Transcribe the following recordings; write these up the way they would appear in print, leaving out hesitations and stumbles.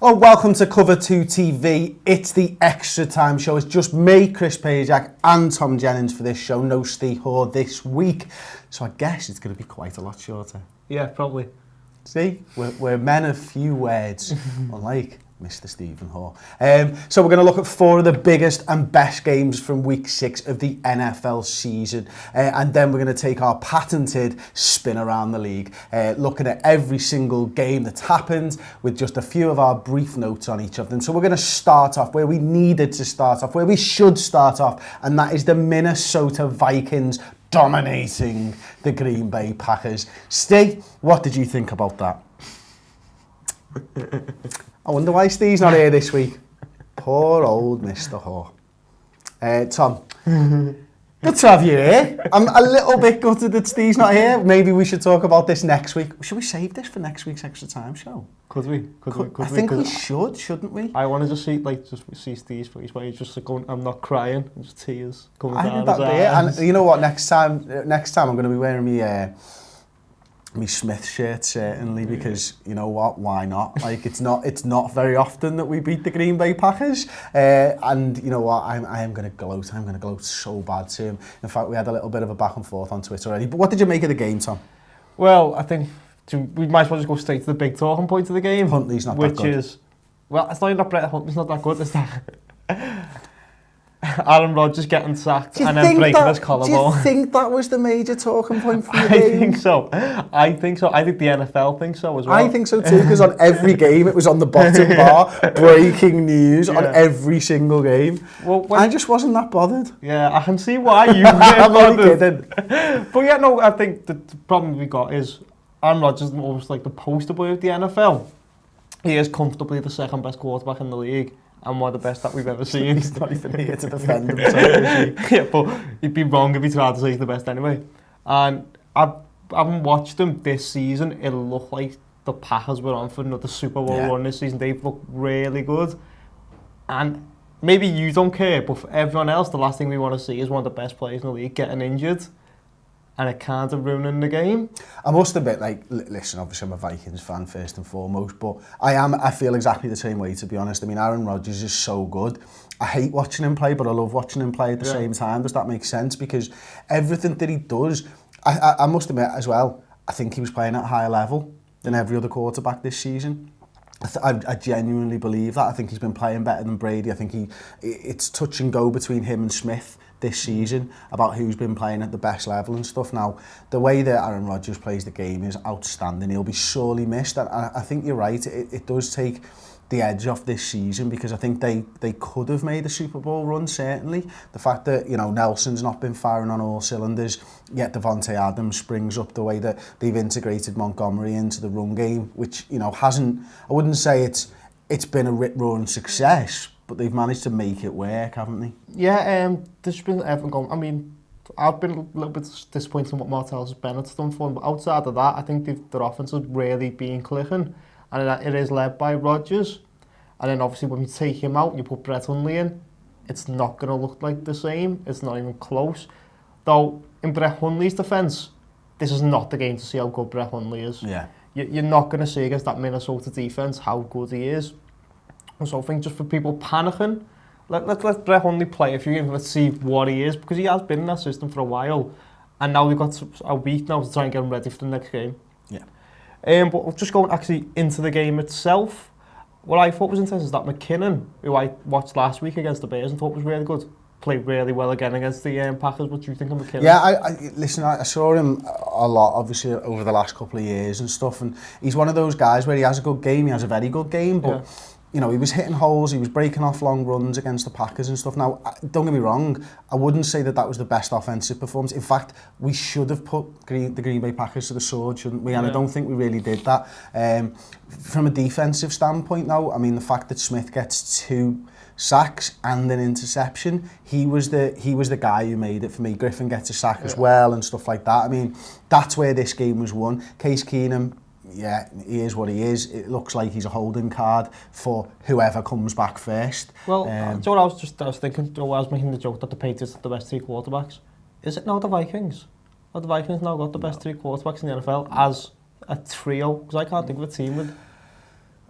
Oh, welcome to Cover 2 TV. It's the Extra Time Show. It's just me, Chris Pajak, and Tom Jennings for this show. No Steve Hoare this week. So I guess it's going to be quite a lot shorter. Yeah, probably. See, we're men of few words, unlike Mr. Stephen Hoare. So we're going to look at 4 of the biggest and best games from week 6 of the NFL season. And then we're going to take our patented spin around the league, looking at every single game that's happened with just a few of our brief notes on each of them. So we're going to start off where we needed to start off, where we should start off, and that is the Minnesota Vikings dominating the Green Bay Packers. Steve, what did you think about that? I wonder why Steve's not here this week. Poor old Mr. Hoare. Tom, good to have you here. I'm a little bit gutted that Steve's not here. Maybe we should talk about this next week. Should we save this for next week's Extra Time Show? Could we? I think we should, shouldn't we? I want to just see Steve's face where he's just like going, I'm not crying, and just tears coming down his And eyes. you know what? Next time I'm going to be wearing me Smith shirt certainly, because you know what, why not? Like it's not very often that we beat the Green Bay Packers, and you know what, I am going to gloat so bad to him. In fact, we had a little bit of a back and forth on Twitter already. But what did you make of the game, Tom? Well, I think we might as well just go straight to the big talking point of the game. Huntley's not that good. Which is, well, it's not even that Brett Huntley's not that good, it's that Aaron Rodgers getting sacked and then breaking his collarbone. Do you think that was the major talking point from the game? I think so. I think the NFL thinks so as well. I think so too, because on every game it was on the bottom bar, breaking news on every single game. Well, I just wasn't that bothered. Yeah, I can see why you weren't I'm only kidding. But yeah, no, I think the problem we got is Aaron Rodgers is almost like the poster boy of the NFL. He is comfortably the second best quarterback in the league. And one of the best that we've ever seen. He's not even here to defend himself. Yeah, but he'd be wrong if he tried to say he's the best anyway. And I haven't watched them this season. It looked like the Packers were on for another Super Bowl run this season. They've looked really good. And maybe you don't care, but for everyone else, the last thing we want to see is one of the best players in the league getting injured. And it kind of ruining the game. I must admit, listen, obviously I'm a Vikings fan first and foremost, but I feel exactly the same way, to be honest. I mean, Aaron Rodgers is so good. I hate watching him play, but I love watching him play at the same time. Does that make sense? Because everything that he does, I must admit as well, I think he was playing at a higher level than every other quarterback this season. I genuinely believe that. I think he's been playing better than Brady. I think it's touch and go between him and Smith this season about who's been playing at the best level and stuff. Now, the way that Aaron Rodgers plays the game is outstanding. He'll be sorely missed. And I think you're right. It does take the edge off this season, because I think they could have made a Super Bowl run, certainly. The fact that, you know, Nelson's not been firing on all cylinders, yet Devontae Adams springs up the way that they've integrated Montgomery into the run game, which, you know, I wouldn't say it's been a rip-roaring success, but they've managed to make it work, haven't they? Yeah, there's been everything going. I mean, I've been a little bit disappointed in what Martellus Bennett's done for them, but outside of that, I think their offense has really been clicking, and it is led by Rodgers. And then obviously when you take him out and you put Brett Hundley in, it's not going to look like the same. It's not even close. Though, in Brett Hundley's defence, this is not the game to see how good Brett Hundley is. Yeah. You're not going to see against that Minnesota defence how good he is. So I think just for people panicking, let Brett Hundley play a few games. Let's see what he is, because he has been in that system for a while, and now we've got a week now to try and get him ready for the next game. Yeah. But just going actually into the game itself, what I thought was interesting is that McKinnon, who I watched last week against the Bears and thought was really good, played really well again against the Packers. What do you think of McKinnon? Yeah, listen, I saw him a lot, obviously, over the last couple of years and stuff, and he's one of those guys where he has a good game, he has a very good game, but you know, he was hitting holes, he was breaking off long runs against the Packers and stuff. Now, don't get me wrong, I wouldn't say that was the best offensive performance. In fact, we should have put the Green Bay Packers to the sword, shouldn't we? And I don't think we really did that. From a defensive standpoint, though, I mean, the fact that Smith gets 2 sacks and an interception, he was the guy who made it for me. Griffin gets a sack as well and stuff like that. I mean, that's where this game was won. Case Keenum, yeah, he is what he is. It looks like he's a holding card for whoever comes back first. Well, do you know what I was thinking? I was making the joke that the Patriots have the best 3 quarterbacks. Is it now the Vikings? Have the Vikings now got the best 3 quarterbacks in the NFL as a trio? Because I can't think of a team with...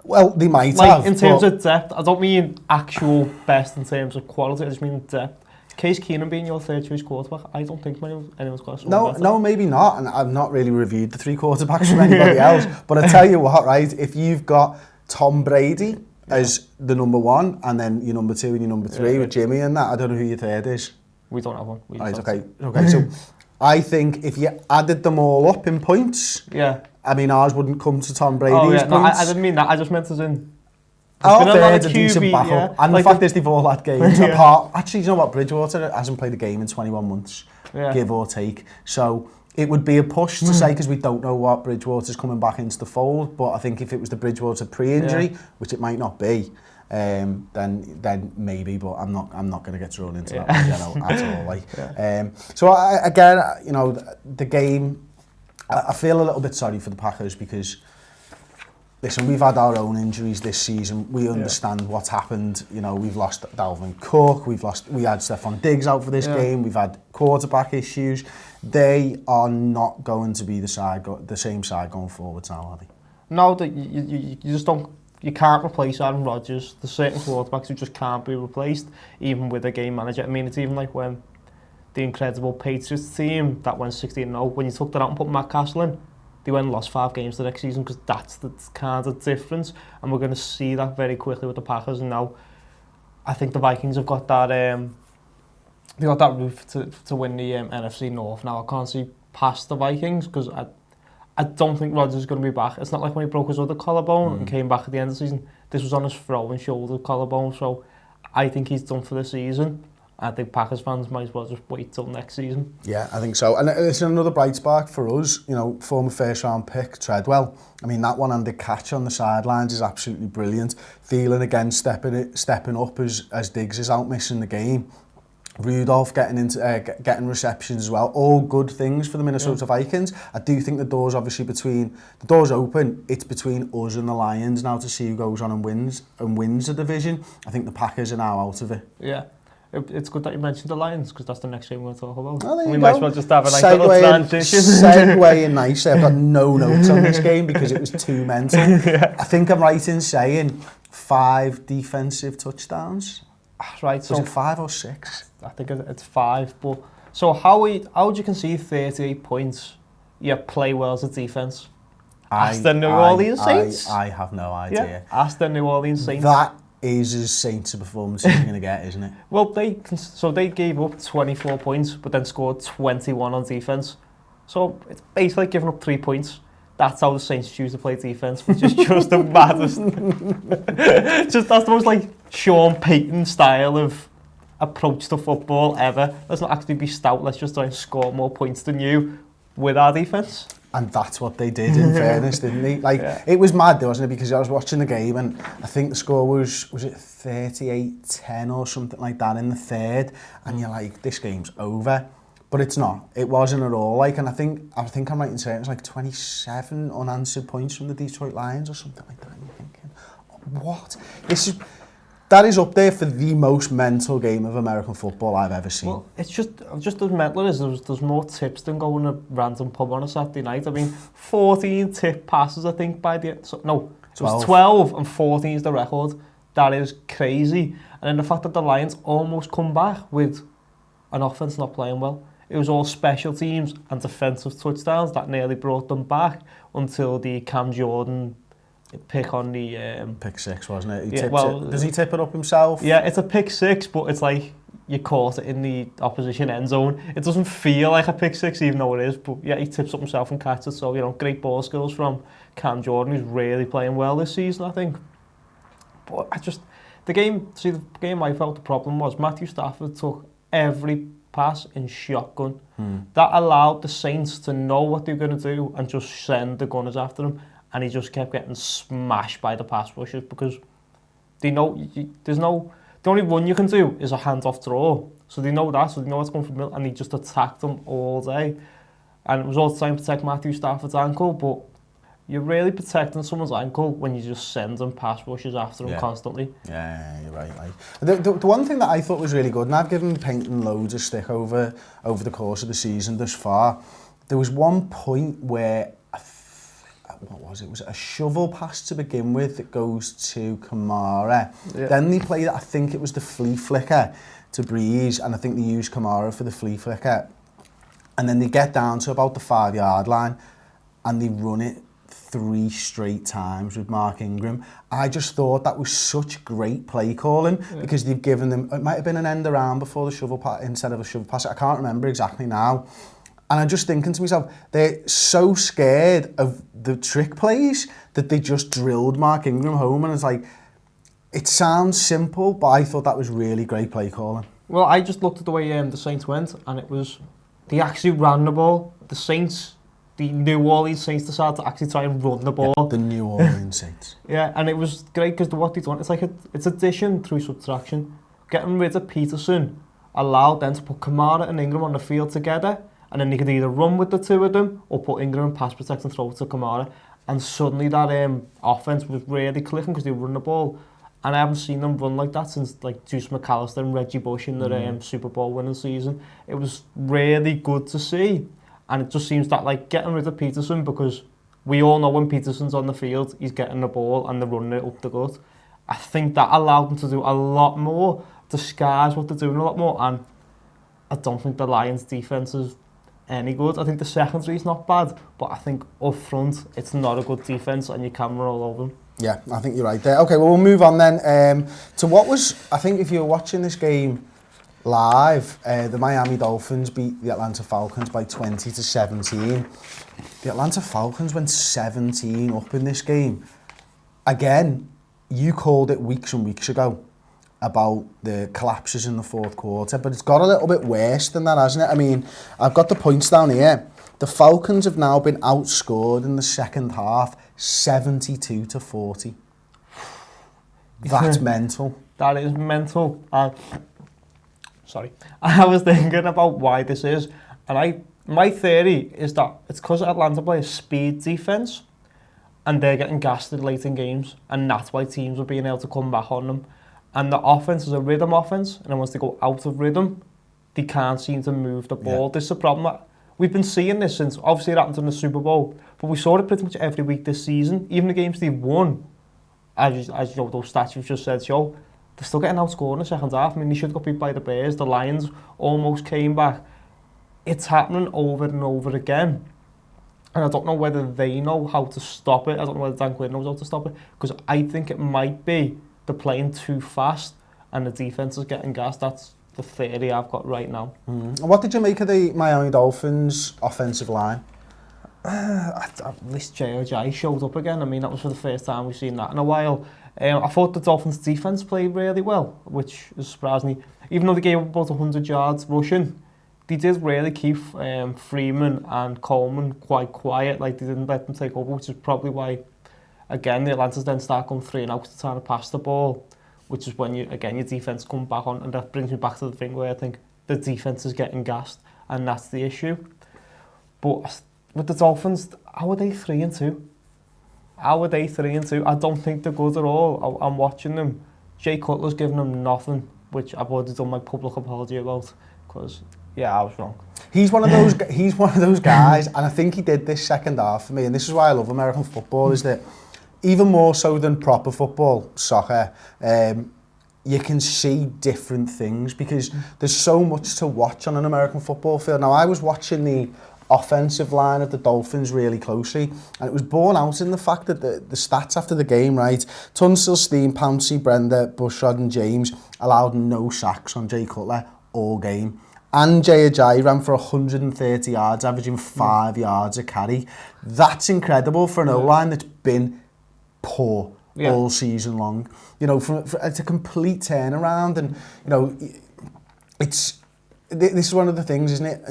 Well, they might like, have. in terms of depth, I don't mean actual best in terms of quality, I just mean depth. Case Keenum being your third choice quarterback, I don't think anyone's got someone better. No, maybe not. And I've not really reviewed the 3 quarterbacks from anybody else. But I tell you what, right? If you've got Tom Brady as the number 1, and then your number 2 and your number 3 with Jimmy and that, I don't know who your third is. We don't have one. Right, okay. So I think if you added them all up in points, I mean, ours wouldn't come to Tom Brady's points. No, I didn't mean that. I just meant as in... Our third's a decent battle. And like the fact is they've all had games apart. Actually, you know what? Bridgewater hasn't played a game in 21 months, give or take. So it would be a push to say, because we don't know what Bridgewater's coming back into the fold, but I think if it was the Bridgewater pre-injury, which it might not be, then maybe, but I'm not going to get thrown into that one, you know, at all. Like, so again, you know, the game, I feel a little bit sorry for the Packers because, listen, we've had our own injuries this season. We understand what's happened. You know, we've lost Dalvin Cook. We had Stephon Diggs out for this game. We've had quarterback issues. They are not going to be the same side going forward now, are they? No, you just don't. You can't replace Aaron Rodgers. There's certain quarterbacks who just can't be replaced, even with a game manager. I mean, it's even like when the incredible Patriots team that went 16-0, when you took that out and put Matt Castle in, they went and lost 5 games the next season because that's the kind of difference. And we're going to see that very quickly with the Packers. And now I think the Vikings have got that they got that roof to win the NFC North. Now I can't see past the Vikings because I don't think Rodgers is going to be back. It's not like when he broke his other collarbone and came back at the end of the season. This was on his throw and shoulder collarbone. So I think he's done for the season. I think Packers fans might as well just wait till next season. Yeah, I think so. And it's another bright spark for us. You know, former first-round pick, Treadwell. I mean, that one-handed catch on the sidelines is absolutely brilliant. Thielen again stepping up as Diggs is out missing the game. Rudolph getting receptions as well. All good things for the Minnesota Vikings. I do think the door's obviously the door's open. It's between us and the Lions now to see who goes on and wins the division. I think the Packers are now out of it. Yeah. It's good that you mentioned the Lions because that's the next game we're going to talk about. Oh, we might as well just have a nice little transition. Segue in nicely. I've got no notes on this game because it was too mental. I think I'm right in saying 5 defensive touchdowns. Right. Was it 5 or 6? I think it's 5. But so how would you concede 38 points? You play well as a defense. Ask the New Orleans Saints. I have no idea. Yeah, ask the New Orleans Saints. That is as Saints a performance you're going to get, isn't it? Well, they gave up 24 points, but then scored 21 on defense. So it's basically giving up 3 points. That's how the Saints choose to play defense, which is just the maddest. That's the most like Sean Payton style of approach to football ever. Let's not actually be stout. Let's just try and score more points than you with our defense. And that's what they did, in fairness, didn't they? Like, it was mad, though, wasn't it? Because I was watching the game, and I think the score was it 38-10 or something like that in the third, and you're like, this game's over. But it's not. It wasn't at all. Like, and I think I'm right in saying it was like 27 unanswered points from the Detroit Lions or something like that. And you're thinking, what? That is up there for the most mental game of American football I've ever seen. Well, it's just as mental as there's more tips than going to a random pub on a Saturday night. I mean, 14 tip passes, I think, by the end. So, no, 12. It was 12 and 14 is the record. That is crazy. And then the fact that the Lions almost come back with an offense not playing well. It was all special teams and defensive touchdowns that nearly brought them back until the Cam Jordan pick on the... pick 6, wasn't it? Does he tip it up himself? Yeah, it's a pick 6, but it's like you caught it in the opposition end zone. It doesn't feel like a pick 6, even though it is, but yeah, he tips up himself and catches it. So, you know, great ball skills from Cam Jordan, who's really playing well this season, I think. But the game I felt the problem was Matthew Stafford took every pass in shotgun. That allowed the Saints to know what they were going to do and just send the gunners after him. And he just kept getting smashed by the pass rushers because they know the only run you can do is a handoff draw. So they know that, so they know what's going from the middle, and he just attacked them all day. And it was all the time to protect Matthew Stafford's ankle, but you're really protecting someone's ankle when you just send them pass rushes after them constantly. Yeah, you're right. Like the one thing that I thought was really good, and I've given Payton loads of stick over the course of the season thus far, there was one point where what was it? Was it a shovel pass to begin with that goes to Kamara? Yeah. Then they played, I think it was the flea flicker to Breeze, and I think they used Kamara for the flea flicker. And then they get down to about the 5-yard line, and they run it 3 straight times with Mark Ingram. I just thought that was such great play calling because they've given them, it might have been an end around before the shovel pass instead of a shovel pass. I can't remember exactly now. And I'm just thinking to myself, they're so scared of the trick plays that they just drilled Mark Ingram home. And it's like, it sounds simple, but I thought that was really great play calling. Well, I just looked at the way the Saints went, and it was, they actually ran the ball. The New Orleans Saints decided to actually try and run the ball. Yeah, the New Orleans Saints. Yeah, and it was great because what they've done, it's like it's addition through subtraction. Getting rid of Peterson allowed them to put Kamara and Ingram on the field together, and then they could either run with the two of them or put Ingram in pass protect and throw it to Kamara. And suddenly that offense was really clicking because they run the ball. And I haven't seen them run like that since like Juice McAllister and Reggie Bush in their Super Bowl winning season. It was really good to see. And it just seems that like getting rid of Peterson, because we all know when Peterson's on the field, he's getting the ball and they're running it up the gut. I think that allowed them to do a lot more, disguise what they're doing a lot more. And I don't think the Lions defense is any good. I think the secondary is not bad, but I think up front, it's not a good defense and you can run all over them. Yeah, I think you're right there. Okay, well, we'll move on then to what was, I think if you were watching this game live, the Miami Dolphins beat the Atlanta Falcons by 20-17. The Atlanta Falcons went 17 up in this game. Again, you called it weeks and weeks ago about the collapses in the fourth quarter, but it's got a little bit worse than that, hasn't it? I mean, I've got the points down here. The Falcons have now been outscored in the second half 72-40. That's mental. That is mental. Sorry. I was thinking about why this is, and my theory is that it's because Atlanta play a speed defense and they're getting gassed late in games, and that's why teams are being able to come back on them. And the offense is a rhythm offense, and then once they go out of rhythm, they can't seem to move the ball. Yeah. This is a problem. We've been seeing this since, obviously it happened in the Super Bowl, but we saw it pretty much every week this season. Even the games they've won, as you know, those stats you've just said show, they're still getting outscored in the second half. I mean, they should have got beat by the Bears. The Lions almost came back. It's happening over and over again. And I don't know whether they know how to stop it. I don't know whether Dan Quinn knows how to stop it. Because I think it might be they're playing too fast and the defense is getting gassed. That's the theory I've got right now. And what did you make of the Miami Dolphins offensive line? At least J.O.J. showed up again. I mean, that was for the first time we've seen that in a while. I thought the Dolphins' defense played really well, which is surprising. Even though they gave up about 100 yards rushing, they did really keep Freeman and Coleman quite quiet. Like, they didn't let them take over, which is probably why, again, the Atlantas then start going 3 and out to try to pass the ball, which is when, your defence come back on. And that brings me back to the thing where I think the defence is getting gassed, and that's the issue. But with the Dolphins, how are they 3-2? How are they 3-2? I don't think they're good at all. I'm watching them. Jay Cutler's giving them nothing, which I've already done my public apology about, because, I was wrong. He's one of those guys, and I think he did this second half for me, and this is why I love American football, is that even more so than proper football, soccer, you can see different things because there's so much to watch on an American football field. Now, I was watching the offensive line of the Dolphins really closely, and it was borne out in the fact that the stats after the game, right? Tunsil, Steen, Pouncey, Brenda, Bushrod and James allowed no sacks on Jay Cutler all game. And Jay Ajayi ran for 130 yards, averaging 5 yards a carry. That's incredible for an O-line that's been poor all season long. You know, it's a complete turnaround, and you know, this is one of the things, isn't it?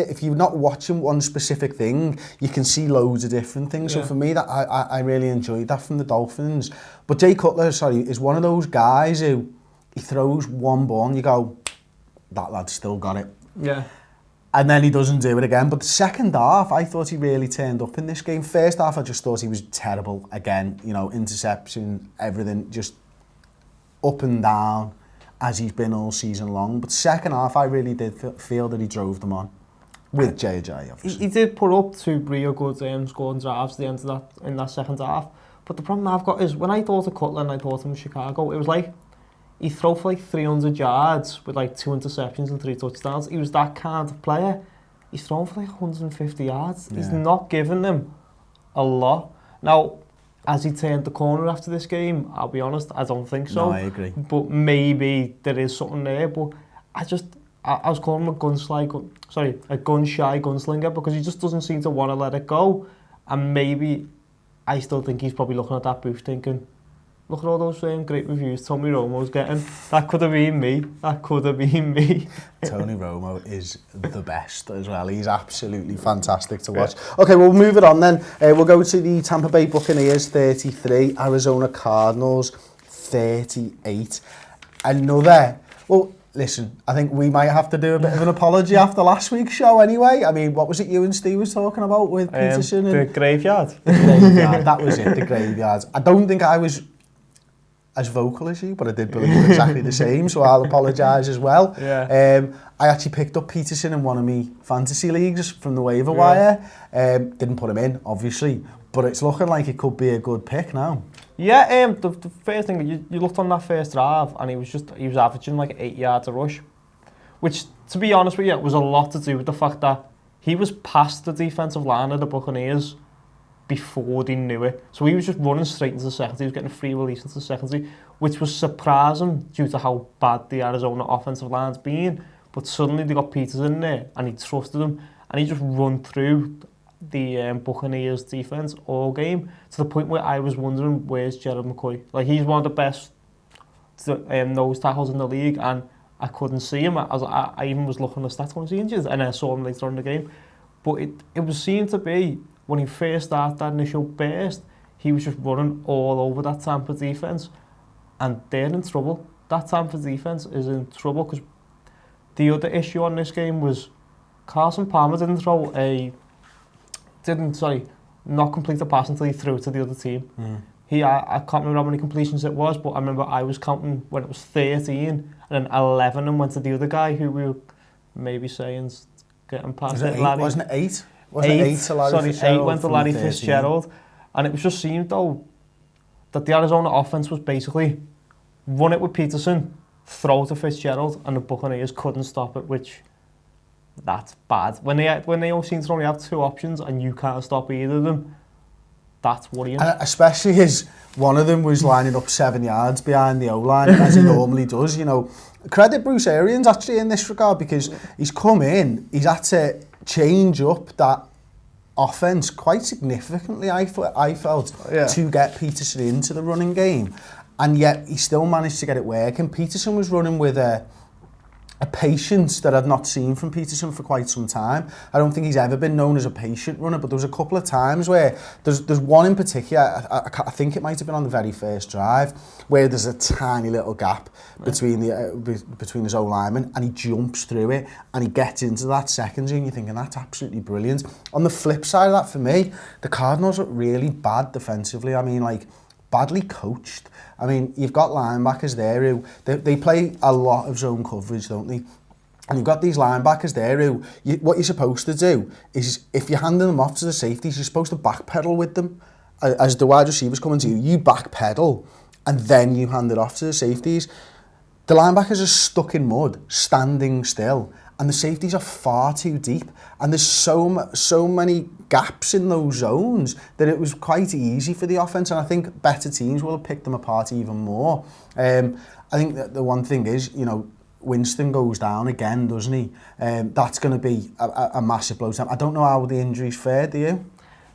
If you're not watching one specific thing, you can see loads of different things. Yeah. So for me, that I really enjoyed that from the Dolphins. But Jay Cutler, is one of those guys who he throws one ball and you go, that lad's still got it. Yeah. And then he doesn't do it again. But the second half, I thought he really turned up in this game. First half, I just thought he was terrible again. You know, interception, everything, just up and down, as he's been all season long. But second half, I really did feel that he drove them on. With JJ, obviously. He did put up 2 real good scoring drives at the end of that in that second half. But the problem I've got is when I thought of Cutler and I thought of him in Chicago, it was like he threw for like 300 yards with like 2 interceptions and 3 touchdowns. He was that kind of player. He's thrown for like 150 yards. Yeah. He's not giving them a lot. Now, has he turned the corner after this game? I'll be honest, I don't think so. No, I agree. But maybe there is something there. But I was calling him a gun-shy gunslinger because he just doesn't seem to want to let it go. And maybe I still think he's probably looking at that booth thinking, look at all those great reviews Tony Romo's getting. That could have been me. That could have been me. Tony Romo is the best as well. He's absolutely fantastic to watch. Okay, we'll move it on then. We'll go to the Tampa Bay Buccaneers 33, Arizona Cardinals 38. Listen, I think we might have to do a bit of an apology after last week's show anyway. I mean, what was it you and Steve was talking about with Peterson? The graveyard. The graveyard, that was it, the graveyards. I don't think I was as vocal as you, but I did believe exactly the same, so I'll apologise as well. Yeah. I actually picked up Peterson in one of my fantasy leagues from the waiver wire. Didn't put him in, obviously, but it's looking like it could be a good pick now. Yeah, the first thing, you looked on that first drive and he was averaging like 8 yards a rush, which, to be honest with you, was a lot to do with the fact that he was past the defensive line of the Buccaneers before they knew it. So he was just running straight into the secondary. He was getting a free release into the secondary, which was surprising due to how bad the Arizona offensive line's been. But suddenly they got Peters in there and he trusted him and he just run through the Buccaneers defense all game to the point where I was wondering, where's Gerald McCoy? Like, he's one of the best nose tackles in the league and I couldn't see him. I even was looking at the stats, was he injured? And I saw him later on in the game. But it was seen to be, when he first started that initial burst, he was just running all over that Tampa defense and they're in trouble. That Tampa defense is in trouble because the other issue on this game was Carson Palmer not complete a pass until he threw it to the other team. I can't remember how many completions it was, but I remember I was counting when it was 13 and then 11 and went to the other guy who we were maybe saying getting past it. Wasn't it 8? Wasn't it 8 to Larry Fitzgerald? 8 went to Larry Fitzgerald. And it was just seemed though that the Arizona offense was basically run it with Peterson, throw to Fitzgerald, and the Buccaneers couldn't stop it, which that's bad. When they all seem to only have 2 options and you can't stop either of them, that's worrying. And especially as one of them was lining up 7 yards behind the O-line, as he normally does. You know, credit Bruce Arians actually in this regard because he's come in, he's had to change up that offense quite significantly, I felt, to get Peterson into the running game. And yet he still managed to get it working. Peterson was running with a patience that I'd not seen from Peterson for quite some time. I don't think he's ever been known as a patient runner, but there was a couple of times where there's one in particular, I think it might have been on the very first drive, where there's a tiny little gap between his O-linemen and he jumps through it and he gets into that secondary and you're thinking that's absolutely brilliant. On the flip side of that for me, the Cardinals are really bad defensively. I mean, like, badly coached. I mean, you've got linebackers there who, they play a lot of zone coverage, don't they? And you've got these linebackers there who, what you're supposed to do is, if you're handing them off to the safeties, you're supposed to backpedal with them. As the wide receivers coming to you backpedal, and then you hand it off to the safeties. The linebackers are stuck in mud, standing still, and the safeties are far too deep. And there's so many gaps in those zones that it was quite easy for the offense. And I think better teams will have picked them apart even more. I think that the one thing is, you know, Winston goes down again, doesn't he? That's going to be a massive blow to him. I don't know how the injury's fared, do you?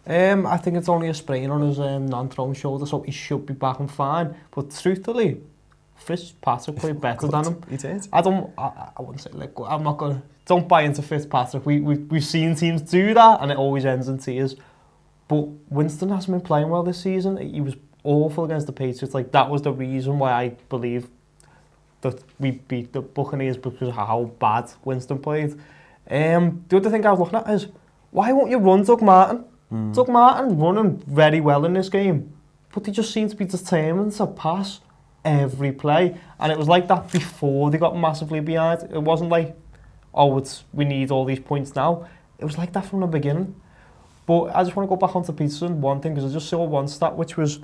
I think it's only a sprain on his non-thrown shoulder, so he should be back and fine. But truthfully, Fitzpatrick played better than him. He did. I wouldn't say like I'm not gonna. Don't buy into Fitzpatrick. We've seen teams do that, and it always ends in tears. But Winston hasn't been playing well this season. He was awful against the Patriots. Like, that was the reason why I believe that we beat the Buccaneers, because of how bad Winston played. The other thing I was looking at is, why won't you run Doug Martin? Doug Martin running very well in this game, but they just seem to be determined to pass every play. And it was like that before they got massively behind. It wasn't like, we need all these points now. it was like that from the beginning. But I just want to go back onto Peterson, one thing, because I just saw one stat, which was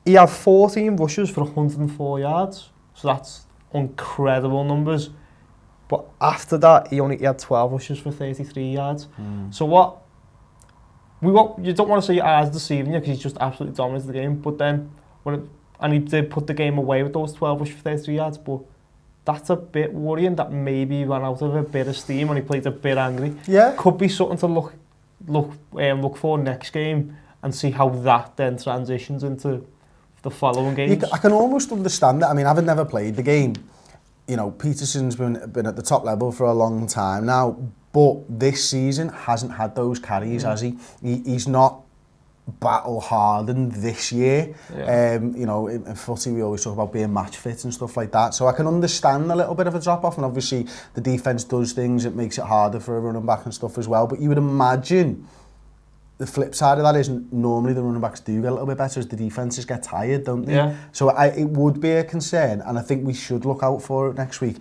he had 14 rushes for 104 yards. So that's incredible numbers. But after that, he had 12 rushes for 33 yards. So you don't want to say your eyes deceiving you because he's just absolutely dominated the game. But then, and he did put the game away with those 12 rushes for 33 yards. But that's a bit worrying that maybe he ran out of a bit of steam and he played a bit angry. Yeah. Could be something to look for next game and see how that then transitions into the following games. I can almost understand that. I mean, having never played the game, you know, Peterson's been at the top level for a long time now, but this season hasn't had those carries, has he? He's not battle hardened this year. Yeah. You know, in footy we always talk about being match fit and stuff like that. So I can understand a little bit of a drop off, and obviously the defense does things, it makes it harder for a running back and stuff as well. But you would imagine the flip side of that is normally the running backs do get a little bit better as the defenses get tired, don't they? Yeah. So it would be a concern, and I think we should look out for it next week.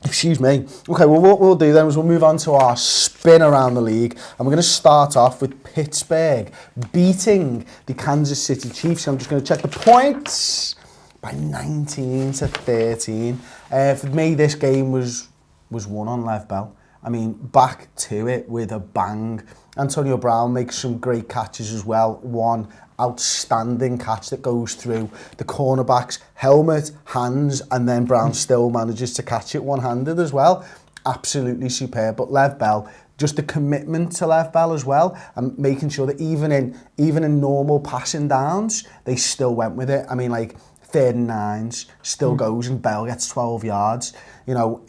Excuse me. Okay, well, what we'll do then is we'll move on to our spin around the league, and we're going to start off with Pittsburgh beating the Kansas City Chiefs. I'm just going to check the points by 19-13. For me, this game was won on Lev Bell. I mean, back to it with a bang. Antonio Brown makes some great catches as well. One outstanding catch that goes through the cornerback's helmet, hands, and then Brown still manages to catch it one-handed as well. Absolutely superb. But Lev Bell, just the commitment to Lev Bell as well, and making sure that even in normal passing downs, they still went with it. I mean, like 3rd and 9s, still goes, and Bell gets 12 yards. You know,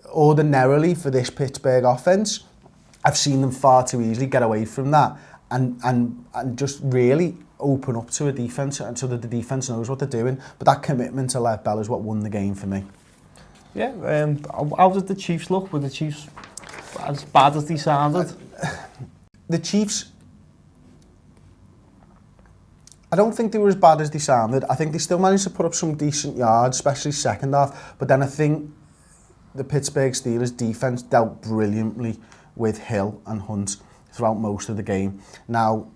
ordinarily for this Pittsburgh offense, I've seen them far too easily get away from that and just really open up to a defense, and so that the defense knows what they're doing. But that commitment to Lev Bell is what won the game for me. Yeah, how did the Chiefs look? Were the Chiefs as bad as they sounded? The Chiefs, I don't think they were as bad as they sounded. I think they still managed to put up some decent yards, especially second half. But then I think the Pittsburgh Steelers defense dealt brilliantly with Hill and Hunt throughout most of the game. Now,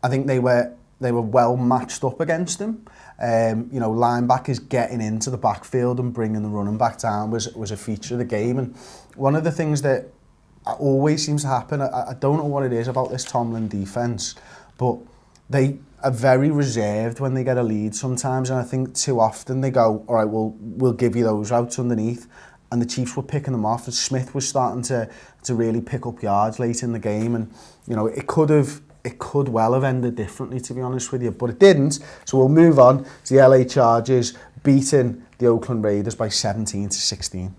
I think they were well matched up against them. You know, linebackers getting into the backfield and bringing the running back down was a feature of the game. And one of the things that always seems to happen, I don't know what it is about this Tomlin defense, but they are very reserved when they get a lead sometimes. And I think too often they go, all right, we'll give you those routes underneath. And the Chiefs were picking them off, and Smith was starting to really pick up yards late in the game, and you know it could well have ended differently, to be honest with you, but it didn't. So we'll move on to the LA Chargers beating the Oakland Raiders by 17-16.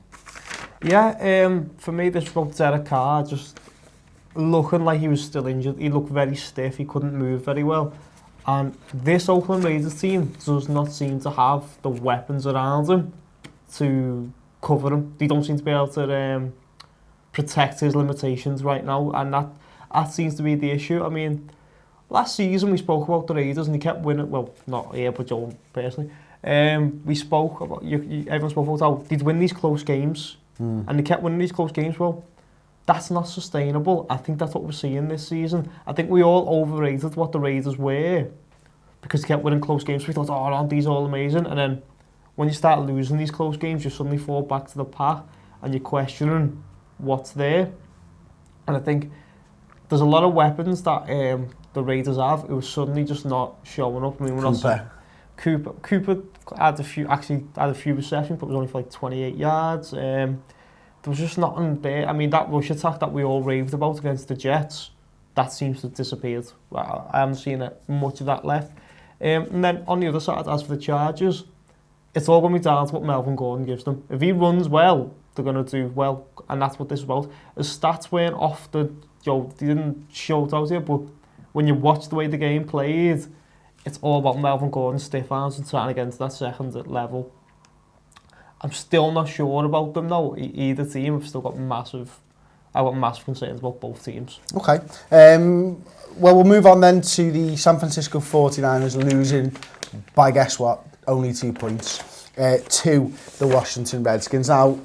Yeah, for me this was about Derek Carr just looking like he was still injured. He looked very stiff, he couldn't move very well, and this Oakland Raiders team does not seem to have the weapons around him to cover him. They don't seem to be able to protect his limitations right now, and that seems to be the issue. I mean, last season we spoke about the Raiders and they kept winning. Well, not here, but Joe personally. We spoke about everyone spoke about how they'd win these close games, and they kept winning these close games. Well, that's not sustainable. I think that's what we're seeing this season. I think we all overrated what the Raiders were because they kept winning close games. We thought, oh, aren't these all amazing? And then when you start losing these close games, you suddenly fall back to the pack and you're questioning what's there. And I think there's a lot of weapons that the Raiders have who are suddenly just not showing up. I mean, Cooper had a few receptions, but it was only for like 28 yards. There was just nothing there. I mean, that rush attack that we all raved about against the Jets, that seems to have disappeared. I haven't seen much of that left. And then on the other side, as for the Chargers, it's all going to be down to what Melvin Gordon gives them. If he runs well, they're going to do well, and that's what this is about. His stats weren't off they didn't show it out here, but when you watch the way the game played, it's all about Melvin Gordon's stiff arms and trying to get into that second level. I'm still not sure about them though. Either team, I've got massive concerns about both teams. Okay. Well, we'll move on then to the San Francisco 49ers losing by, guess what, only 2 points to the Washington Redskins. Now,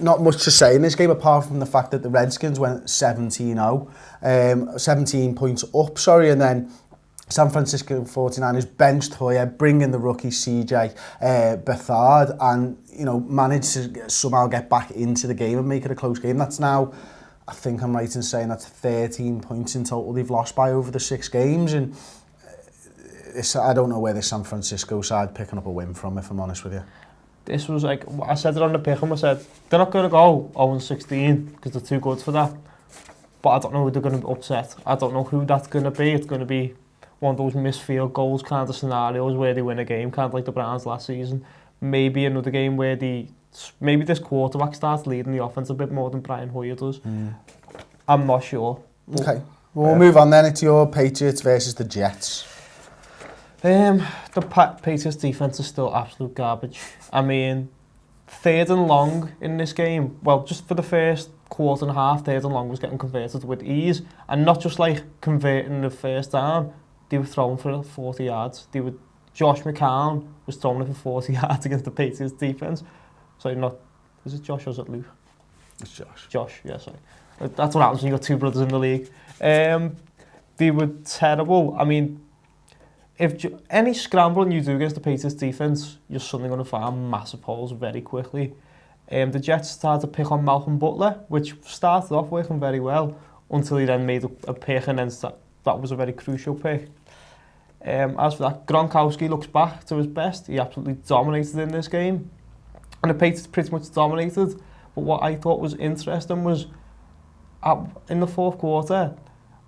not much to say in this game apart from the fact that the Redskins went 17-0, 17 points up, and then San Francisco 49ers benched Hoyer, bringing the rookie CJ Beathard, and managed to somehow get back into the game and make it a close game. That's now, I think I'm right in saying, that's 13 points in total they've lost by over the 6 games, and I don't know where the San Francisco side picking up a win from, if I'm honest with you. This was like, I said it on the pick, and I said, they're not going to go 0-16 because they're too good for that. But I don't know who they're going to upset. I don't know who that's going to be. It's going to be one of those missed field goals kind of scenarios where they win a game, kind of like the Browns last season. Maybe another game where maybe this quarterback starts leading the offense a bit more than Brian Hoyer does. I'm not sure. Okay, we'll move on then. It's your Patriots versus the Jets. The Patriots defense is still absolute garbage. I mean, 3rd and long in this game. Well, just for the first quarter and a half, 3rd and long was getting converted with ease, and not just like converting the first down. They were throwing for 40 yards. Josh McCown was throwing it for 40 yards against the Patriots defense. Sorry, is it Josh or is it Luke? It's Josh. Josh, yeah, sorry. That's what happens when you've got 2 brothers in the league. They were terrible. I mean, if any scrambling you do against the Patriots defense, you're suddenly going to find massive holes very quickly. The Jets started to pick on Malcolm Butler, which started off working very well until he then made a pick, and then that was a very crucial pick. As for that, Gronkowski looks back to his best. He absolutely dominated in this game. And the Patriots pretty much dominated. But what I thought was interesting was, in the 4th quarter,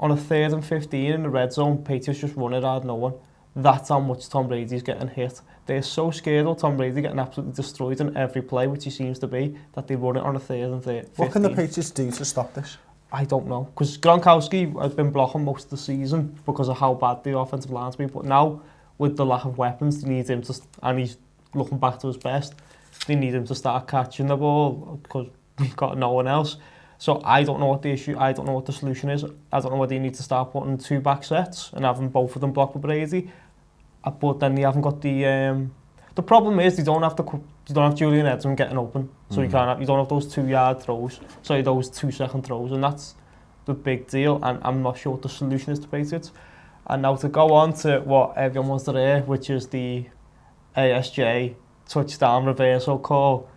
on a 3rd and 15 in the red zone, Patriots just run it out, no one. That's how much Tom Brady's getting hit. They're so scared of Tom Brady getting absolutely destroyed in every play, which he seems to be, that they run it on a 3rd and 15. What can the Patriots do to stop this? I don't know, because Gronkowski has been blocking most of the season because of how bad the offensive line's been, but now, with the lack of weapons, they need him to, and he's looking back to his best, they need him to start catching the ball, because we've got no one else. So I don't know what the issue, I don't know what the solution is. I don't know whether you need to start putting 2 back sets and having both of them block with Brady, but then they haven't got the problem is they don't have Julian Edelman getting open, so you don't have those 2-yard throws, sorry, those 2-second throws, and that's the big deal, and I'm not sure what the solution is to Patriots. And now to go on to what everyone wants to hear, which is the ASJ touchdown reversal call.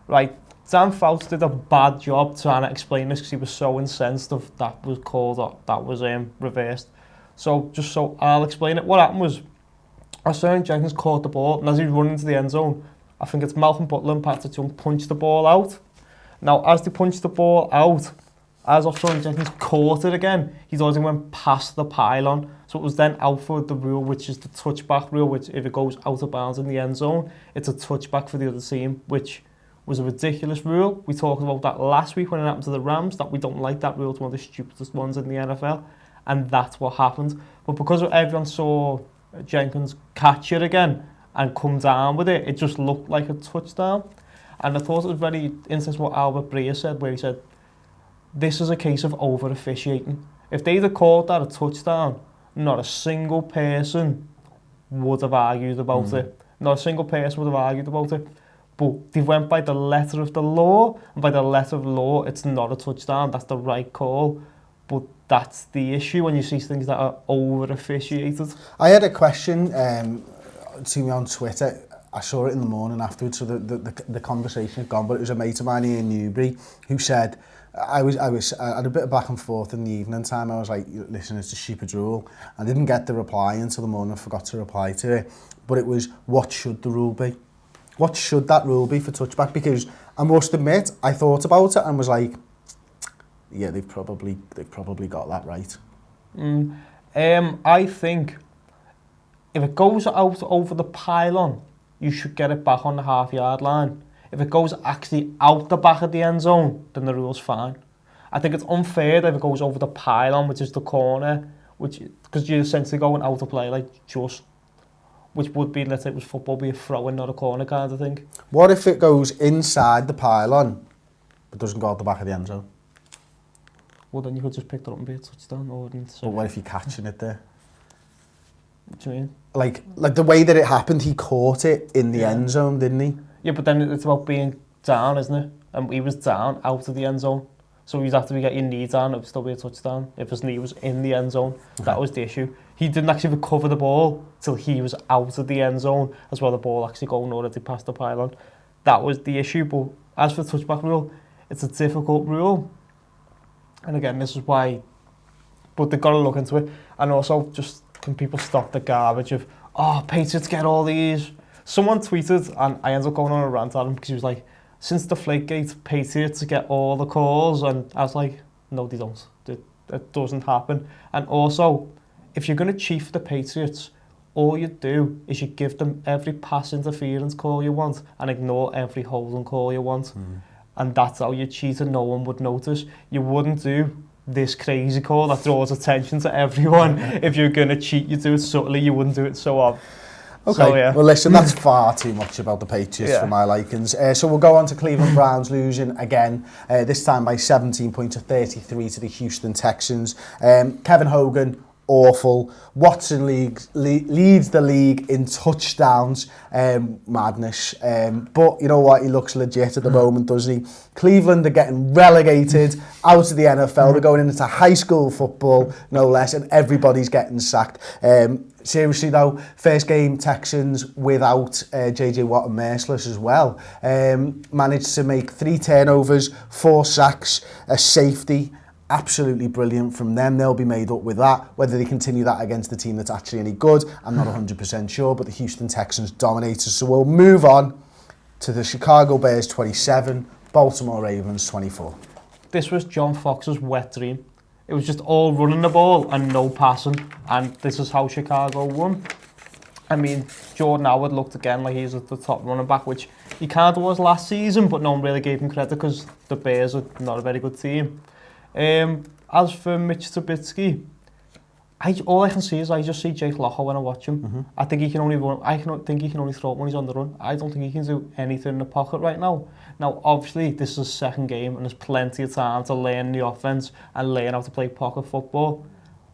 Right, Dan Fouts did a bad job trying to explain this because he was so incensed that was called, that was reversed. So just so I'll explain it, what happened was, Austin Jenkins caught the ball, and as he was running into the end zone, I think it's Malcolm Butler and Patrick Chung punched the ball out. Now, as they punched the ball out, as Austin Jenkins caught it again, he's already went past the pylon. So it was then out for the rule, which is the touchback rule, which if it goes out of bounds in the end zone, it's a touchback for the other team, which was a ridiculous rule. We talked about that last week when it happened to the Rams, that we don't like that rule. It's one of the stupidest ones in the NFL, and that's what happened. But because everyone saw Jenkins catch it again and come down with it, it just looked like a touchdown. And I thought it was very interesting what Albert Breer said, where he said, this is a case of over-officiating. If they'd have called that a touchdown, not a single person would have argued about it. Not a single person would have argued about it. But they went by the letter of the law, and by the letter of the law, it's not a touchdown, that's the right call. But that's the issue when you see things that are over-officiated. I had a question to me on Twitter. I saw it in the morning afterwards, so the conversation had gone, but it was a mate of mine here in Newbury who said, I had a bit of back and forth in the evening time. I was like, listen, it's a stupid rule. I didn't get the reply until the morning. I forgot to reply to it. But it was, what should the rule be? What should that rule be for touchback? Because I must admit, I thought about it and was like, yeah, they've probably got that right. I think if it goes out over the pylon, you should get it back on the half-yard line. If it goes actually out the back of the end zone, then the rule's fine. I think it's unfair if it goes over the pylon, which is the corner, because you're essentially going out of play, which would be, let's say it was football, be a throw-in, not a corner kind of thing. What if it goes inside the pylon, but doesn't go out the back of the end zone? Well, then you could just pick it up and be a touchdown. But what if you're catching it there? What do you mean? Like the way that it happened, he caught it in the end zone, didn't he? Yeah, but then it's about being down, isn't it? and he was down out of the end zone. So you'd have to get your knee down, it would still be a touchdown. If his knee was in the end zone, that was the issue. He didn't actually recover the ball till he was out of the end zone, as well the ball actually going already past the pylon. That was the issue, but as for the touchback rule, it's a difficult rule. And again, this is why, but they've got to look into it. And also, just can people stop the garbage of, oh, Patriots get all these. Someone tweeted, and I ended up going on a rant at him because he was like, since the Deflategate, Patriots get all the calls, and I was like, no, they don't. It doesn't happen. And also, if you're going to cheat for the Patriots, all you do is you give them every pass interference call you want and ignore every holding call you want. And that's how you cheat and no one would notice. You wouldn't do this crazy call that draws attention to everyone. If you're going to cheat, you do it subtly, you wouldn't do it so often. Okay, so, yeah. Well listen, that's far too much about the Patriots for my likings. So we'll go on to Cleveland Browns losing again, this time by 17 points to 33 to the Houston Texans. Kevin Hogan, awful. Watson leads the league in touchdowns. Madness. But you know what? He looks legit at the moment, doesn't he? Cleveland are getting relegated out of the NFL. They're going into high school football, no less, and everybody's getting sacked. Seriously though, first game Texans without JJ Watt and Merciless as well. Managed to make 3 turnovers, 4 sacks, a safety. Absolutely brilliant from them. They'll be made up with that. Whether they continue that against the team that's actually any good, I'm not 100% sure, but the Houston Texans dominated. So we'll move on to the Chicago Bears 27, Baltimore Ravens 24. This was John Fox's wet dream. It was just all running the ball and no passing, and this is how Chicago won. I mean, Jordan Howard looked again like he's at the top running back, which he kind of was last season, but no one really gave him credit because the Bears are not a very good team. As for Mitch Trubisky, all I can see is I just see Jake Locker when I watch him. I think he can only run. I think he can only throw it when he's on the run. I don't think he can do anything in the pocket right now. Now, obviously, this is his second game and there's plenty of time to learn the offense and learn how to play pocket football.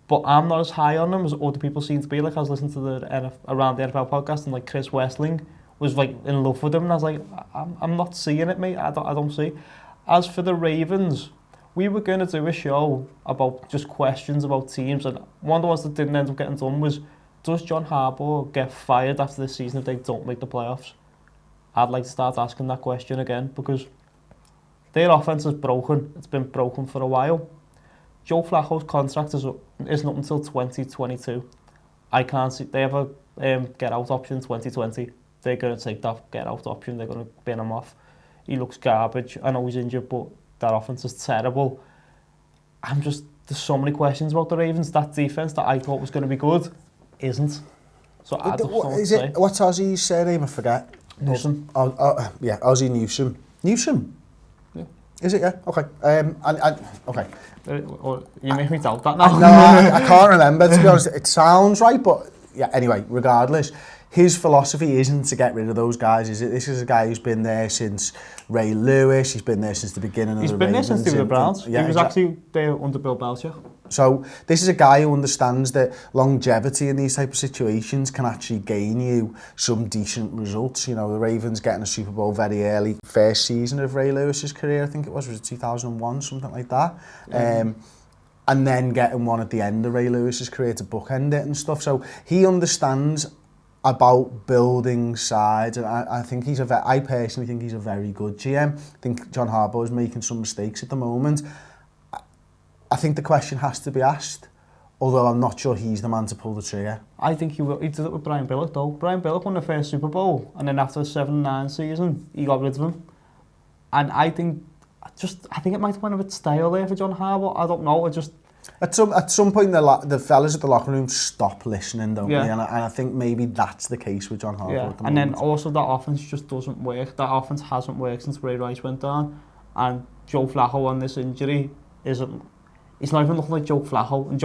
But I'm not as high on him as other people seem to be. Like I was listening to the Around the NFL podcast, and like Chris Wessling was like in love with him, and I was like, I'm not seeing it, mate. I don't see. As for the Ravens, we were going to do a show about just questions about teams, and one of the ones that didn't end up getting done was, does John Harbaugh get fired after this season if they don't make the playoffs? I'd like to start asking that question again, because their offense is broken. It's been broken for a while. Joe Flacco's contract isn't up until 2022. I can't see they have a get-out option 2020. They're going to take that get-out option. They're going to bin him off. He looks garbage. I know he's injured, but that offense is terrible. There's so many questions about the Ravens. That defense that I thought was going to be good isn't. So I don't know what to say. What's Ozzy's surname? I forget. Newsom. Yeah, Ozzy Newsom. Newsom? Yeah. Is it? Yeah. Okay. Okay. You make me doubt that now. No, I can't remember, to be honest. It sounds right, but yeah. Anyway, regardless, his philosophy isn't to get rid of those guys, is it? This is a guy who's been there since Ray Lewis. He's been there since the beginning of the Ravens. He's been there since the Browns. Yeah, he was actually there under Bill Belichick. So this is a guy who understands that longevity in these type of situations can actually gain you some decent results. You know, the Ravens getting a Super Bowl very early, first season of Ray Lewis's career, I think it was it 2001, something like that. Yeah. And then getting one at the end of Ray Lewis's career to bookend it and stuff. So he understands about building sides, and I think I personally think he's a very good GM. I think John Harbaugh is making some mistakes at the moment. I think the question has to be asked, although I'm not sure he's the man to pull the trigger. I think he will. He did it with Brian Billick though. Brian Billick won the first Super Bowl, and then after the 7-9 season, he got rid of him. And I think it might have been a bit stale there for John Harbaugh. I don't know. At some point, the fellas at the locker room stop listening, don't they? And I think maybe that's the case with John Harbaugh at the moment. And then also that offense just doesn't work. That offense hasn't worked since Ray Rice went down. And Joe Flacco on this injury he's not even looking like Joe Flacco. And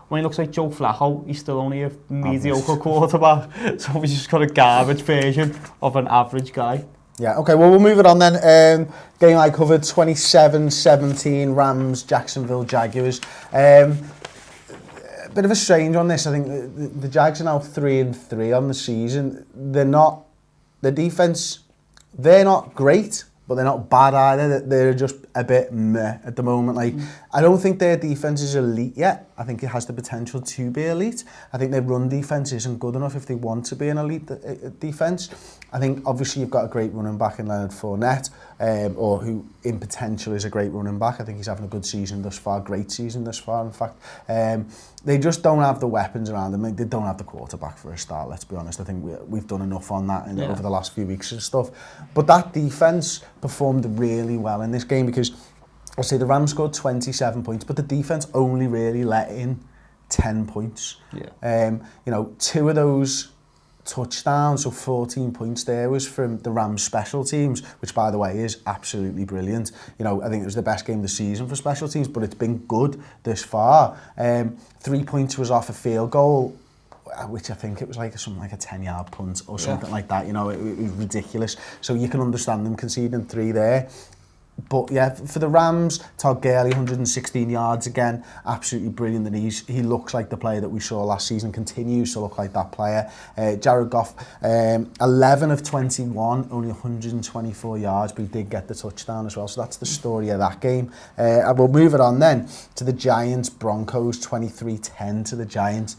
when he looks like Joe Flacco, he's still only a mediocre quarterback. So he's just got a garbage version of an average guy. Yeah, okay, well, we'll move it on then. Game I covered, 27-17, Rams, Jacksonville Jaguars. Bit of a strange on this. I think the Jags are now 3-3 on the season. The defense, they're not great, but they're not bad either. They're just a bit meh at the moment. Like, I don't think their defense is elite yet. I think it has the potential to be elite. I think their run defense isn't good enough if they want to be an elite defense. I think obviously you've got a great running back in Leonard Fournette, or who in potential is a great running back. I think he's having a good season thus far, great season thus far in fact. They just don't have the weapons around them. They don't have the quarterback for a start, let's be honest. I think we've done enough on that over the last few weeks and stuff. But that defense performed really well in this game because I'll say the Rams scored 27 points, but the defense only really let in 10 points. Yeah. You know, 2 of those touchdowns, so 14 points there, was from the Rams special teams, which by the way is absolutely brilliant. You know, I think it was the best game of the season for special teams, but it's been good this far. 3 points was off a field goal, which I think it was like something like a 10-yard punt or something like that. You know, it was ridiculous. So you can understand them conceding 3 there. But yeah, for the Rams, Todd Gurley, 116 yards again, absolutely brilliant. And he looks like the player that we saw last season, continues to look like that player. Jared Goff, 11 of 21, only 124 yards, but he did get the touchdown as well. So that's the story of that game. And we'll move it on then to the Giants-Broncos, 23-10 to the Giants.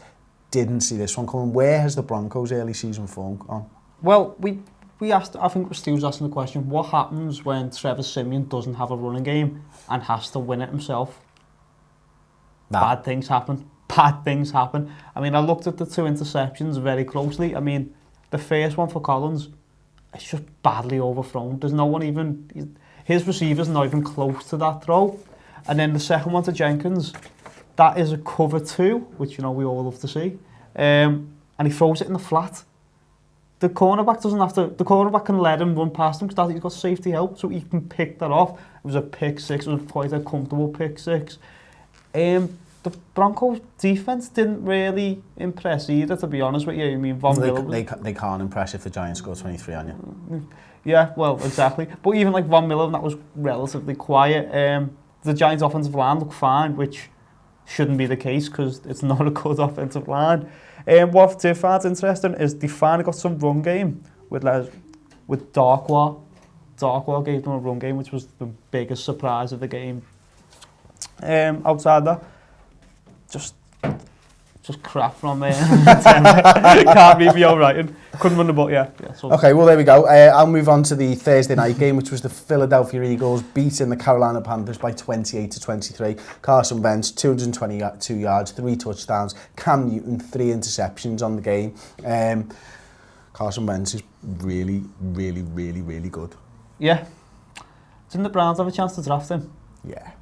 Didn't see this one coming. Where has the Broncos' early season form gone? Well, we asked, I think Stu was asking the question, what happens when Trevor Siemian doesn't have a running game and has to win it himself? Bad things happen. Bad things happen. I mean, I looked at the 2 interceptions very closely. I mean, the first one for Collins, it's just badly overthrown. There's no one even... His receiver's not even close to that throw. And then the second one to Jenkins, that is a cover 2, which, you know, we all love to see. And he throws it in the flat. The cornerback doesn't have to... The cornerback can let him run past him because he's got safety help, so he can pick that off. It was a pick 6. It was quite a comfortable pick 6. The Broncos defense didn't really impress either, to be honest with you. I mean, they can't impress if the Giants score 23 on you. Yeah, well, exactly. But even like Von Miller, that was relatively quiet. The Giants' offensive line looked fine, which shouldn't be the case because it's not a good offensive line. What I find interesting is they finally got some run game with Darkwa. Darkwa gave them a run game, which was the biggest surprise of the game. Outside that, just crap from there. Can't read me all writing. Couldn't run the ball, yeah. So. Okay, well there we go. I'll move on to the Thursday night game, which was the Philadelphia Eagles beating the Carolina Panthers by 28-23. Carson Wentz, 222 yards, 3 touchdowns. Cam Newton, 3 interceptions on the game. Carson Wentz is really, really, really, really good. Yeah. Didn't the Browns have a chance to draft him? Yeah.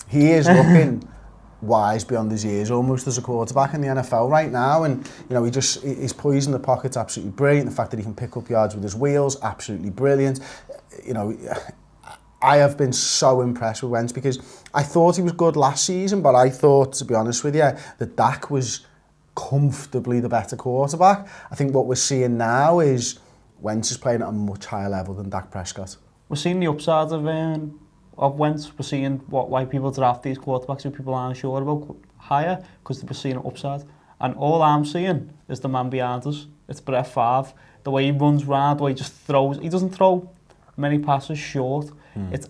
He is looking wise beyond his years, almost as a quarterback in the NFL right now, and you know he's poised in the pocket's absolutely brilliant. The fact that he can pick up yards with his wheels, absolutely brilliant. You know, I have been so impressed with Wentz because I thought he was good last season, but I thought, to be honest with you, that Dak was comfortably the better quarterback. I think what we're seeing now is Wentz is playing at a much higher level than Dak Prescott. We're seeing the upsides of Wentz. We're seeing why people draft these quarterbacks who people aren't sure about higher, because we're seeing an upside. And all I'm seeing is the man behind us. It's Brett Favre. The way he runs round, the way he just throws. He doesn't throw many passes short.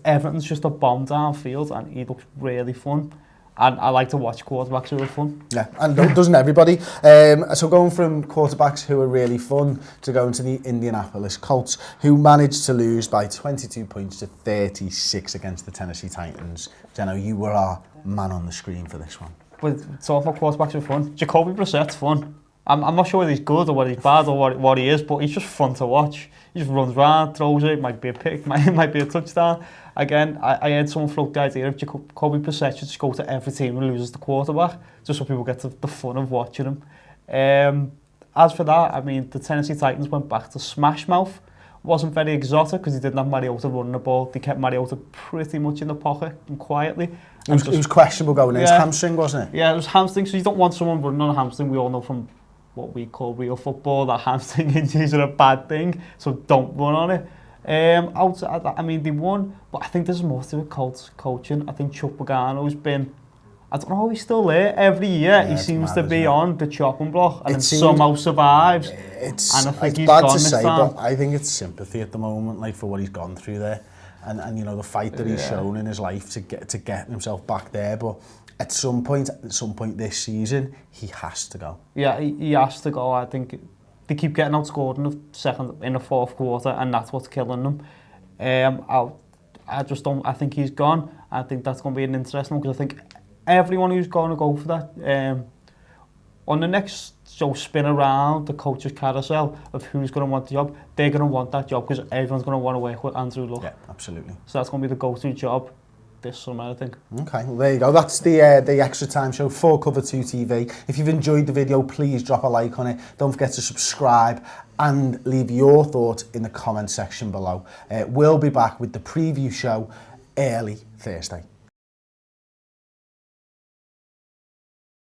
Everything's just a bomb downfield, and he looks really fun. And I like to watch quarterbacks who are fun. Yeah, and doesn't everybody? So going from quarterbacks who are really fun to going to the Indianapolis Colts, who managed to lose by 22 points to 36 against the Tennessee Titans. Jenno, you were our man on the screen for this one. But talking about quarterbacks who are fun, Jacoby Brissett's fun. I'm not sure whether he's good or whether he's bad or what he is, but he's just fun to watch. He just runs around, throws it, might be a pick, might be a touchdown. Again, I heard someone float the idea of Jacoby Brissett should just go to every team and loses the quarterback, just so people get the fun of watching him. As for that, I mean, the Tennessee Titans went back to smash mouth. Wasn't very exotic because he didn't have Mariota running the ball. They kept Mariota pretty much in the pocket and quietly. It was questionable going in. It was hamstring, wasn't it? Yeah, it was hamstring, so you don't want someone running on a hamstring. We all know from what we call real football that hamstring injuries are a bad thing, so don't run on it. Outside that, I mean, they won, but I think there's more to it, Colts coaching. I think Chuck Pagano's been I don't know, he's still there. Every year he seems to be on the chopping block and then somehow survives. And I think he's gone this time. But I think it's sympathy at the moment, like for what he's gone through there, and you know the fight that he's shown in his life to get himself back there. But at some point this season, he has to go. Yeah, he has to go. I think they keep getting outscored in the fourth quarter, and that's what's killing them. I just don't. I think he's gone. I think that's going to be an interesting one because I think everyone who's going to go for that on the next spin around the coach's carousel of who's going to want the job, they're going to want that job because everyone's going to want to work with Andrew Luck. Yeah, absolutely. So that's going to be the go-to job this summer, I think. Okay, well there you go. That's the Extra Time Show for Cover 2 TV. If you've enjoyed the video, please drop a like on it. Don't forget to subscribe and leave your thoughts in the comment section below. We'll be back with the preview show early Thursday.